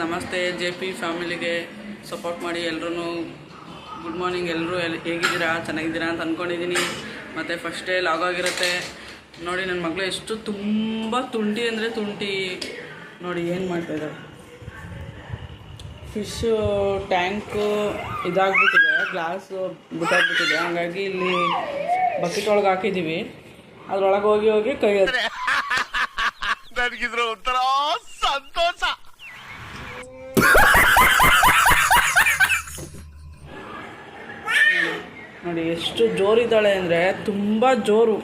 ನಮಸ್ತೆ JP ಫ್ಯಾಮಿಲಿಗೆ support ಮಾಡಿ ಎಲ್ಲರೂ. ಗುಡ್ ಮಾರ್ನಿಂಗ್ ಎಲ್ಲರೂ, ಹೇಗಿದ್ದೀರಾ? ಚೆನ್ನಾಗಿದ್ದೀರಾ ಅಂತ ಅಂದ್ಕೊಂಡಿದ್ದೀನಿ. ಮತ್ತು ಫಸ್ಟ್ ಡೇ ಲಾಗ್ ಆಗಿರುತ್ತೆ ನೋಡಿ. ನನ್ನ ಮಗಳು ಎಷ್ಟು ತುಂಬ ತುಂಟಿ ಅಂದರೆ ತುಂಟಿ ನೋಡಿ. ಏನು ಮಾಡ್ತಾಯಿದ್ದಾರೆ, ಫಿಶು ಟ್ಯಾಂಕು ಇದಾಗ್ಬಿಟ್ಟಿದೆ, ಗ್ಲಾಸು ಬಿಟ್ಟಾಗ್ಬಿಟ್ಟಿದೆ. ಹಂಗಾಗಿ ಇಲ್ಲಿ ಬಕೆಟ್ ಒಳಗೆ ಹಾಕಿದ್ದೀವಿ. ಅದ್ರೊಳಗೆ ಹೋಗಿ ಹೋಗಿ ಕೈ ನನಗಿದ್ರ ಒಂಥರ ಸಂತೋಷ. ನೋಡಿ ಎಷ್ಟು ಜೋರಿದ್ದಾಳೆ ಅಂದರೆ ತುಂಬ ಜೋರು.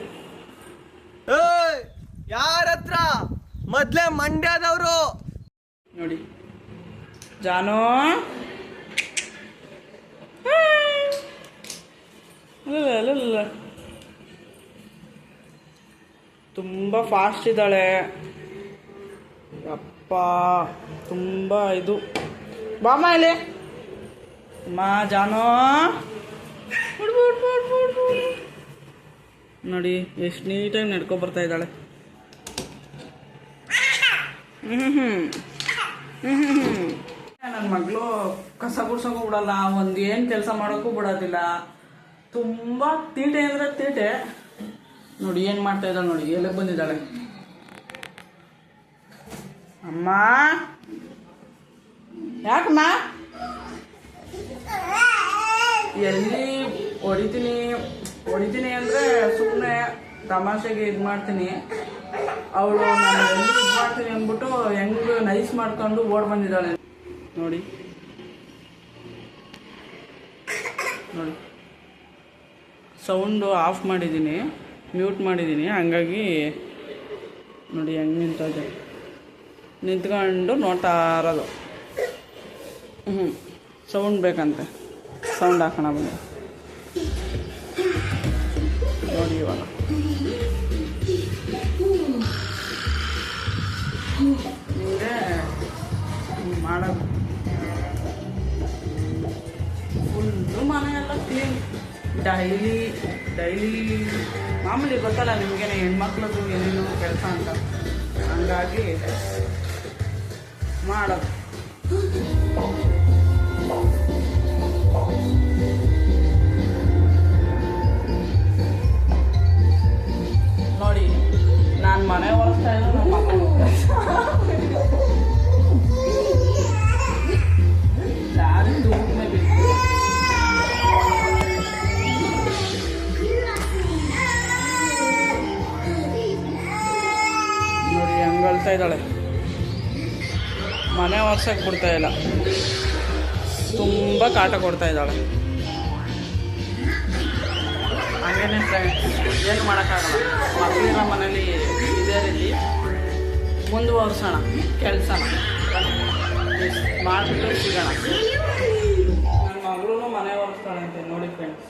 ಯಾರ ಹತ್ರ? ಮೊದ್ಲೇ ಮಂಡ್ಯದವರು ನೋಡಿ. ಜಾನೋ ಅಲ್ಲ ತುಂಬ ಫಾಸ್ಟ್ ಇದ್ದಾಳೆ. ಅಪ್ಪ ತುಂಬ ಇದು. ಬಾಮ ಇಲ್ಲಿ ಮಾ ಜಾನೋ ನೋಡಿ ಎಷ್ಟು ನೀಟಾಗಿ ನಡ್ಕೊ ಬರ್ತಾ ಇದ್ದಾಳೆ. ನನ್ನ ಮಗಳು ಕಸ ಗುಡ್ಸೋಕ್ಕೂ ಬಿಡಲ್ಲ, ಒಂದು ಏನು ಕೆಲಸ ಮಾಡೋಕ್ಕೂ ಬಿಡೋದಿಲ್ಲ. ತುಂಬ ತೀಟೆ ಅಂದರೆ ತೀಟೆ. ನೋಡಿ ಏನು ಮಾಡ್ತಾ ಇದ್ದಾಳೆ ನೋಡಿ, ಎಲ್ಲಿಗೆ ಬಂದಿದ್ದಾಳೆ. ಅಮ್ಮ ಯಾಕಮ್ಮ ಎಲ್ಲಿ ಹೊಡಿತೀನಿ ಅಂದರೆ ಸುಮ್ಮನೆ ತಮಾಷೆಗೆ ಇದು ಮಾಡ್ತೀನಿ. ಅವಳು ನಾನು ಎಲ್ಲಿ ಇದು ಮಾಡ್ತೀನಿ ಅಂದ್ಬಿಟ್ಟು ಹೆಂಗೆ ನೈಸ್ ಮಾಡ್ಕೊಂಡು ಓಡ್ ಬಂದಿದ್ದಾಳೆ ನೋಡಿ. ನೋಡಿ ಸೌಂಡು ಆಫ್ ಮಾಡಿದ್ದೀನಿ, ಮ್ಯೂಟ್ ಮಾಡಿದ್ದೀನಿ. ಹಂಗಾಗಿ ನೋಡಿ ಹೆಂಗೆ ನಿಂತ್ಕೊಂಡು ನೋಡ್ತಾ ಇರೋದು. ಸೌಂಡ್ ಬೇಕಂತೆ, ಸೌಂಡ್ ಹಾಕೋಣ ಬಂದು ನೋಡಿ. ಇವಾಗ ಹಿಂಗೆ ಮಾಡೋದು. ಫುಲ್ಲು ಮನೆಯೆಲ್ಲ ಕ್ಲೀನ್ ಡೈಲಿ ಮಾಮೂಲಿ. ಗೊತ್ತಲ್ಲ ನಿಮಗೇನೆ ಹೆಣ್ಮಕ್ಳದ್ದು ಏನೇನು ಕೆಲಸ ಅಂತ, ಹಂಗಾಗಿ ಮಾಡೋದು. ನೋಡಿ ನಾನು ಮನೆ ಒರೆಸ್ತಾ ಇದ್ದರೆ ನಮ್ಮ ಮಕ್ಕಳು ದಾರಿ ಧೂಪನೆ ಬೇಕು. ನೋಡಿ ಹೆಂಗೆ ಅಳ್ತಾ ಇದ್ದಾಳೆ. ಮನೆ ಒರ್ಸಕ್ಕೆ ಬಿಡ್ತಾ ಇಲ್ಲ, ತುಂಬ ಕಾಟ ಕೊಡ್ತಾ ಇದ್ದಾಳೆ. ಹಾಗೇನೆ ಫ್ರೆಂಡ್ಸ್, ಏನು ಮಾಡೋಕ್ಕಾಗಲ್ಲ. ಮಕ್ಕಳಿರೋ ಮನೇಲಿ ಇದೇ ರೀತಿ ಮುಂದುವರ್ಸೋಣ ಕೆಲಸನ, ಮಾಡಿಬಿಟ್ಟು ಸಿಗೋಣ. ನನ್ನ ಮಗಳೂ ಮನೆ ಒರೆಸ್ತಾಳೆ ಅಂತೆ ನೋಡಿ ಫ್ರೆಂಡ್ಸ್.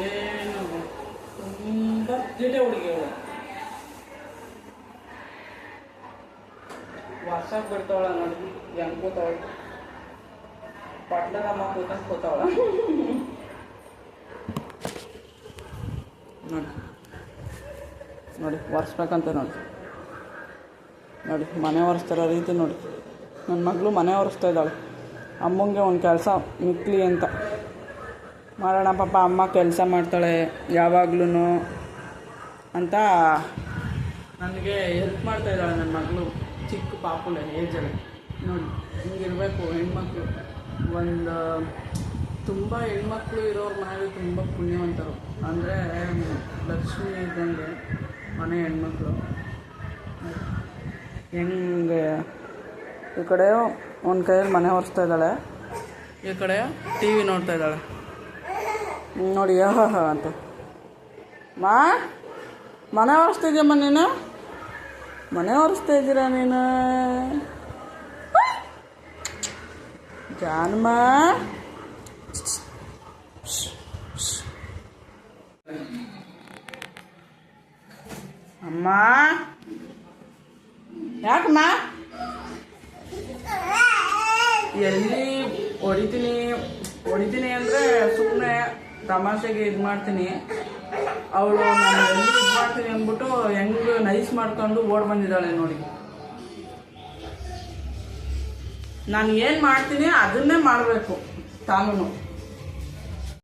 ಏನು ತುಂಬ ಜಿಟೆ ಹುಡುಗಿ ಅವಳು. ವರ್ಷಕ್ಕೆ ಬಿಡ್ತಾವಳ ನೋಡಿ, ಹೆಂಗೆ ಕೂತಾವಳು. ಪಟ್ಲದಮ್ಮ ಕೂತಾವಳ ನೋಡಿ. ನೋಡಿ ಒರೆಸ್ಬೇಕಂತ ನೋಡಿ. ನೋಡಿ ಮನೆ ಒರೆಸ್ತಾರೋ ರೀತಿ ನೋಡಿ. ನನ್ನ ಮಗಳು ಮನೆ ಒರೆಸ್ತಾ ಇದ್ದಾಳೆ. ಅಮ್ಮಂಗೆ ಒಂದು ಕೆಲಸ ಮಿಕ್ಲಿ ಅಂತ ಮಾಡೋಣ ಪಾಪ, ಅಮ್ಮ ಕೆಲಸ ಮಾಡ್ತಾಳೆ ಯಾವಾಗ್ಲೂ ಅಂತ ನನಗೆ ಹೆಲ್ಪ್ ಮಾಡ್ತಾ ಇದ್ದಾಳೆ ನನ್ನ ಮಗಳು. ಚಿಕ್ಕ ಪಾಪುಲೆ ಏಜಲ್ಲಿ ನೋಡಿ. ಹಿಂಗಿರಬೇಕು ಹೆಣ್ಮಕ್ಳು. ಒಂದು ತುಂಬ ಹೆಣ್ಮಕ್ಳು ಇರೋರು ಮನೇಲಿ ತುಂಬ ಪುಣ್ಯವಂತರು. ಅಂದರೆ ಲಕ್ಷ್ಮಿ ಇದ್ದಂಗೆ ಮನೆ ಹೆಣ್ಮಕ್ಳು. ಹೆಂಗೆ ಈ ಕಡೆ ಒಂದು ಕೈಯಲ್ಲಿ ಮನೆ ಒರೆಸ್ತಾ ಇದ್ದಾಳೆ, ಈ ಕಡೆ TV ನೋಡ್ತಾ ಇದ್ದಾಳೆ ನೋಡಿ. ಅಂತ ಮನೆ ಒರೆಸ್ತಿದ್ಯಮ್ಮ ನೀನು, ಮನೆ ಒರೆಸ್ತಾ ಇದ್ದೀರಾ ನೀನು ಜಾನಮ್ಮ. ಅಮ್ಮ ಯಾಕಮ್ಮ ಎಲ್ಲಿ ಹೊಡಿತೀನಿ ಅಂದರೆ ಸುಮ್ಮನೆ ತಮಾಷೆಗೆ ಇದು ಮಾಡ್ತೀನಿ. ಅವಳು ನಾನು ಎಲ್ಲಿ ಇದು ಮಾಡ್ತೀನಿ ಅಂದ್ಬಿಟ್ಟು ಐಸ್ ಮಾಡ್ಕೊಂಡು ಓಡ್ ಬಂದಿದ್ದಾಳೆ ನೋಡಿ. ನಾನು ಏನು ಮಾಡ್ತೀನಿ ಅದನ್ನೇ ಮಾಡಬೇಕು ತಾನು.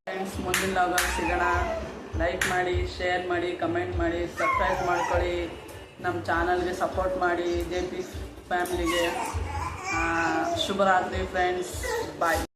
ಫ್ರೆಂಡ್ಸ್, ಮುಂದಿನ ಲಾಗಲ್ಲಿ ಸಿಗೋಣ. ಲೈಕ್ ಮಾಡಿ, ಶೇರ್ ಮಾಡಿ, ಕಮೆಂಟ್ ಮಾಡಿ, ಸಬ್ಸ್ಕ್ರೈಬ್ ಮಾಡ್ಕೊಳ್ಳಿ. ನಮ್ಮ ಚಾನಲ್ಗೆ ಸಪೋರ್ಟ್ ಮಾಡಿ. JP ಫ್ಯಾಮಿಲಿಗೆ ಶುಭರಾತ್ರಿ ಫ್ರೆಂಡ್ಸ್. ಬಾಯ್.